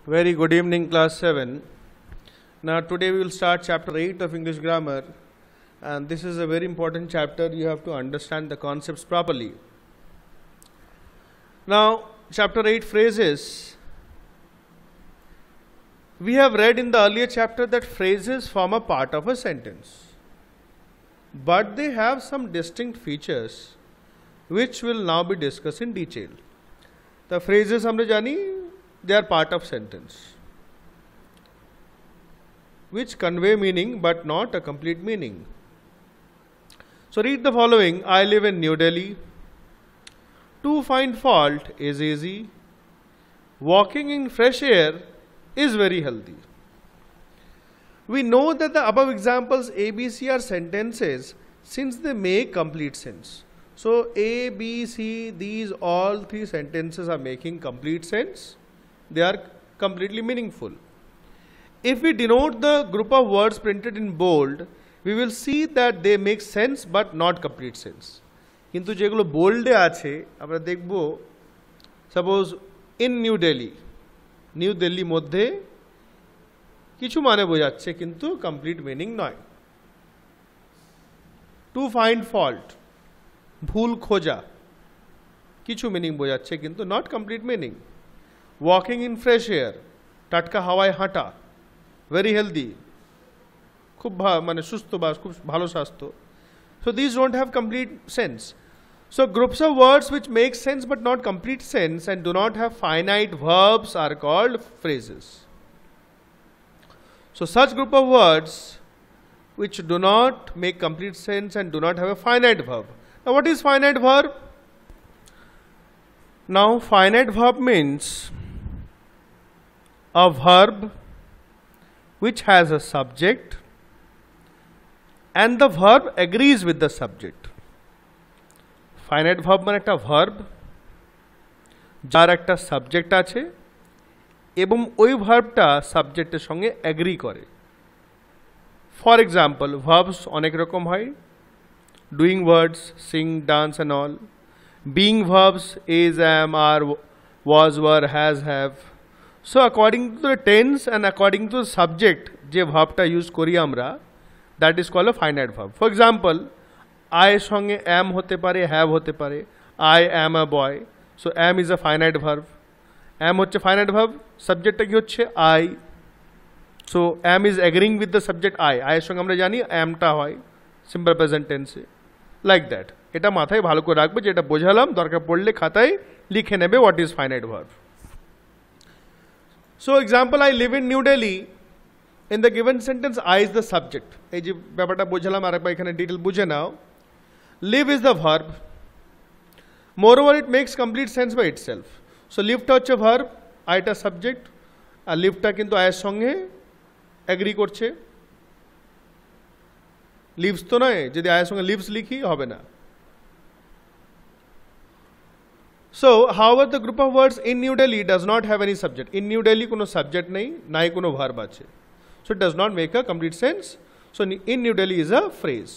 Very good evening, class 7. Now today we will start chapter 8 of English grammar, and this is a very important chapter. You have to understand the concepts properly. Now chapter 8 phrases. We have read in the earlier chapter that phrases form a part of a sentence, but they have some distinct features which will now be discussed in detail. The phrases हमने जानी, they are part of sentence which convey meaning but not a complete meaning. So read the following. I live in New Delhi. To find fault is easy. Walking in fresh air is very healthy. We know that the above examples A, B, C are sentences since they make complete sense. So A, B, C, these all three sentences are making complete sense. They are completely meaningful. If we denote the group of words printed in bold, we will see that they make sense but not complete sense. কিন্তু যেগুলো বোল্ডে আছে আমরা দেখব, suppose in new Delhi, new Delhi মধ্যে কিছু মানে বোঝাচ্ছে কিন্তু কমপ্লিট মিনিং নয়। টু ফাইন্ড ফল্ট, ভুল খোঁজা, কিছু মিনিং বোঝাচ্ছে কিন্তু not complete meaning. Walking in fresh air, টাটকা হাওয়ায় হাঁটা, very healthy, খুব মানে সুস্থ বা খুব ভালো স্বাস্থ্য। So these don't have complete sense. So groups of words which make sense but not complete sense and do not have finite verbs are called phrases. So such group of words which do not make complete sense and do not have a finite verb. Now what is finite verb? Now finite verb means a verb which has a subject and the verb agrees with the subject. Finite verb মানে একটা verb যার একটা subject আছে এবং ওই ভার্বটা সাবজেক্টের সঙ্গে agri করে। ফর এক্সাম্পল, ভার্বস অনেক রকম হয়, doing words, sing, dance and all. Being verbs is, am, are, was, were, has, have. So according to the tense and according to the subject যে ভার্বটা ইউজ করি আমরা, that is called a finite verb. For example, I এর সঙ্গে am হতে পারে, have হতে পারে। I am a boy, so am is a finite verb. Am হচ্ছে finite verb, সাবজেক্টটা কি হচ্ছে I, so am is agreeing with the subject I. I এর সঙ্গে আমরা জানি amটা হয় সিম্পল প্রেজেন্ট টেন্সে, লাইক দ্যাট। এটা মাথায় ভালো করে রাখবে, যেটা বোঝালাম দরকার পড়লে খাতায় লিখে নেবে what is finite verb. So example, I live in New Delhi. In the given sentence, I is the subject. এই যে ব্যাপারটা বোঝালাম আরেকবার এখানে ডিটেল বুঝে নাও। Live is the verb. Moreover, it makes complete sense by itself. So liveটা হচ্ছে verb, আইটা subject, আর লিভটা কিন্তু আয়ের সঙ্গে এগ্রি করছে। লিভস তো নয়, যদি আয়ের সঙ্গে লিভস লিখি হবে না। So, however, the group of words in New Delhi does not have any subject. In New Delhi কোনো subject নেই, নাই কোনো verb আছে. So it does not make a complete sense. So in New Delhi is a phrase.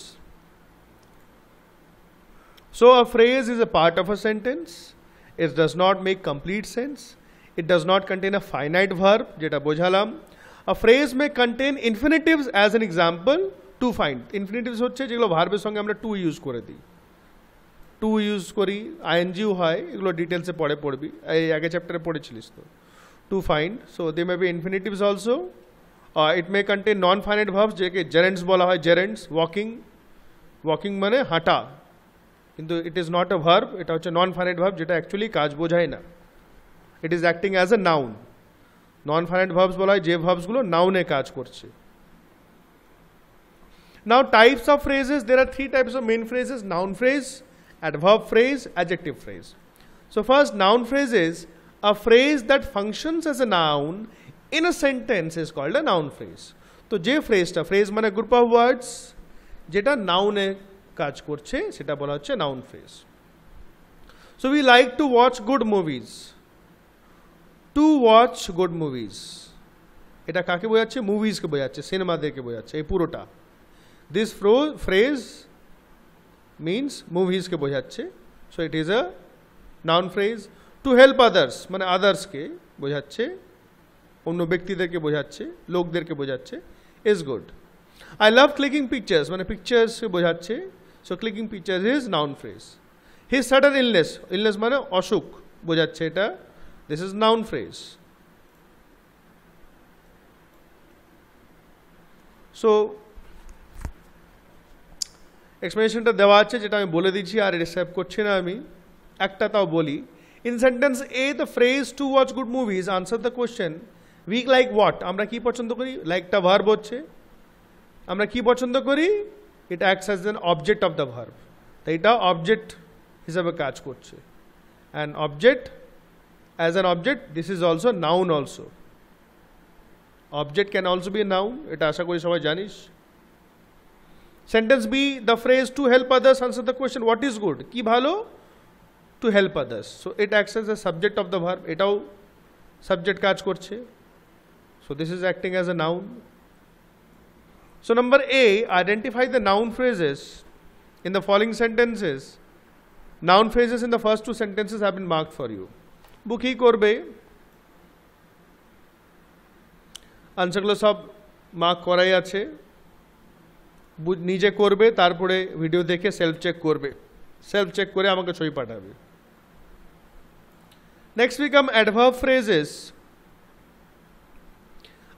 So a phrase is a part of a sentence. It does not make complete sense. It does not contain a finite verb, যেটা বোঝালাম। A phrase may contain infinitives as an example. To find, infinitives হচ্ছে যেগুলো ভার্বের সঙ্গে আমরা to use করে দিই। To use করি, আইএনজিও হয়, এগুলো ডিটেলসে পরে পড়বি, এই আগে চ্যাপ্টারে পড়েছিলিস তো। To find, so they may be infinitives also. It may contain non finite verbs, যেকে জেরেন্টস বলা হয়। জেরেন্টস, ওয়াকিং, ওয়াকিং মানে হাঁটা, কিন্তু it is not a verb, এটা হচ্ছে নন ফাইনাইট ভার্ব, যেটা অ্যাকচুয়ালি কাজ বোঝায় না। It is acting as a noun. Non finite verbs বলা হয় যে ভার্বসগুলো নাউনে কাজ করছে। Now types of phrases, there are three types of main phrases: noun phrase, adverb phrase, adjective phrase. So first, noun phrase is a phrase that functions as a noun in a sentence is called a noun phrase. তো যে ফ্রেজটা, phrase মানে group of words যেটা নাউনে কাজ করছে, সেটা বলা হচ্ছে noun phrase. So we like to watch good movies. Two watch good movies, এটা কাকে বোঝাচ্ছে? মুভিজকে বোঝাচ্ছে, সিনেমাদেরকে বোঝাচ্ছে এই পুরোটা। This phrase means movies ke বোঝাচ্ছে। So it is a noun phrase. To help others মানে others কে বোঝাচ্ছে। অন্য ব্যক্তিদেরকে বোঝাচ্ছে, লোকদেরকে বোঝাচ্ছে, is good. I love clicking pictures, মানে পিকচার্স বোঝাচ্ছে, so clicking pictures is noun phrase. His sudden illness, illness মানে অসুখ বোঝাচ্ছে এটা, this is noun phrase. So এক্সপ্লেনেশনটা দেওয়া আছে, যেটা আমি বলে দিচ্ছি, আর এটা সেভ করছি না আমি, একটা তাও বলি। In sentence a the phrase to watch good movies answer the question week like what. আমরা কি পছন্দ করি? লাইকটা ভার্ব হচ্ছে, আমরা কি পছন্দ করি? ইট acts as an object of the verb, তাই এটা অবজেক্ট হিসাবে কাজ করছে। And object, as an object, this is also noun also. Object can also B a noun, এটা আশা করি সবাই জানিস। Sentence B the phrase to help others answer the question what is good, কি ভালো? To help others, so it acts as a subject of the verb, এটাও subject কাজ করছে, so this is acting as a noun. So number A, identify the noun phrases in the following sentences. Noun phrases in the first two sentences have been marked for you. বুক ই করবে, আনসারগুলো সব mark করাই আছে, নিজে করবে, তারপরে video দেখে self check করবে, self check করে আমাকে ছবি পাঠাবে। Next we come adverb phrases.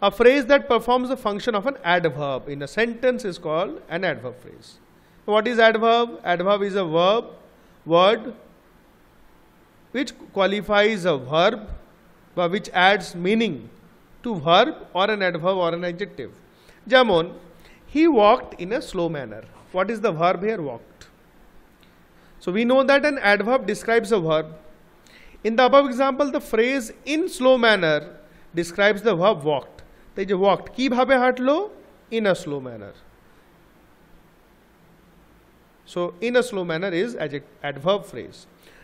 A phrase that performs the function of an adverb in a sentence is called an adverb phrase. What is adverb? Adverb is a word which qualifies a verb, but which adds meaning to verb or an adverb or an adjective. যেমন, he walked in a slow manner. What is the verb here? Walked. So we know that an adverb describes a verb. In the above example, the phrase in slow manner describes the verb walked. তাই যে walked কিভাবে হাঁটলো? In a slow manner. So in a slow manner is adverb phrase.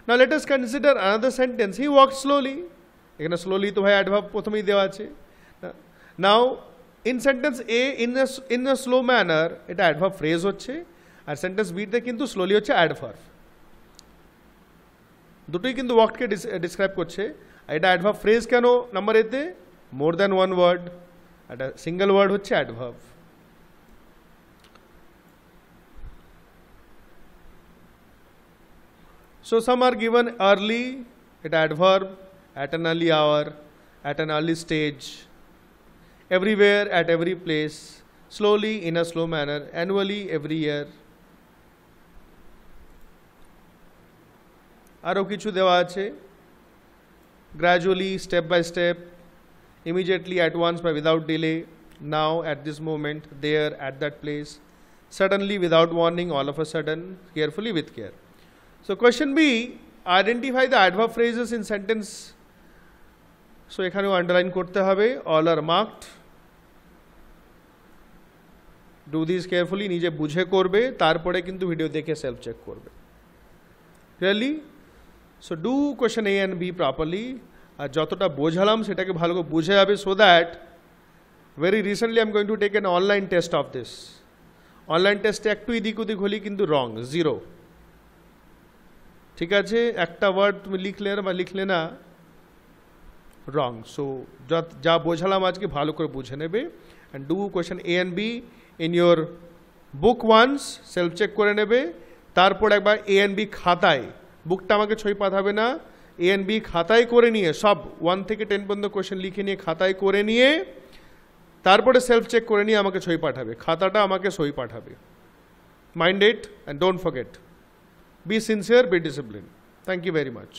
Now let us consider another sentence, he walked slowly. এখানে slowly তো ভাই adverb প্রথমেই দেওয়া আছে। Now in sentence A in a slow manner, এটা adverb phrase হচ্ছে, আর sentence বিতে কিন্তু স্লোলি হচ্ছে অ্যাডভার্ব। দুটোই কিন্তু ওয়াকডকে ডিসক্রাইব করছে। এটা অ্যাডভার্ব ফ্রেজ কেন নাম্বার এতে? মোর দ্যান ওয়ান ওয়ার্ড, একটা সিঙ্গেল ওয়ার্ড হচ্ছে adverb. So some are given early, it adverb, at an early hour, at an early stage, everywhere, at every place, slowly, in a slow manner, annually, every year. আরও কিছু দেওয়া আছে, gradually, step by step, immediately, at once, but without delay, now, at this moment, there, at that place, suddenly, without warning, all of a sudden, carefully, with care. So question B, identify the adverb phrases in sentence. So এখানেও underline করতে হবে, all are marked. Do these carefully, নিজে বুঝে করবে, তারপরে কিন্তু video দেখে self check করবে। Clearly? So do question A and B properly. আর যতটা বোঝালাম সেটাকে ভালো করে বুঝে যাবে, so that very recently I am going to take an online test of this. Online টেস্টে একটু এদিক ওদিক হলে কিন্তু রং, 0। ঠিক আছে, একটা ওয়ার্ড তুমি লিখলে না, রং। সো যা বোঝালাম আজকে ভালো করে বুঝে নেবে। And do question A and B in your book once, self check করে নেবে। তারপর একবার এ অ্যান্ড বি খাতায়, বুকটা আমাকে ছবি পাঠাবে না, এ অ্যান্ড বি খাতায় করে নিয়ে, সব 1 থেকে 10 পর্যন্ত কোয়েশ্চেন লিখে নিয়ে খাতায় করে নিয়ে, তারপরে সেলফ চেক করে নিয়ে আমাকে ছবি পাঠাবে, খাতাটা আমাকে ছবি পাঠাবে। Mind it and don't forget, be sincere, be disciplined. Thank you very much.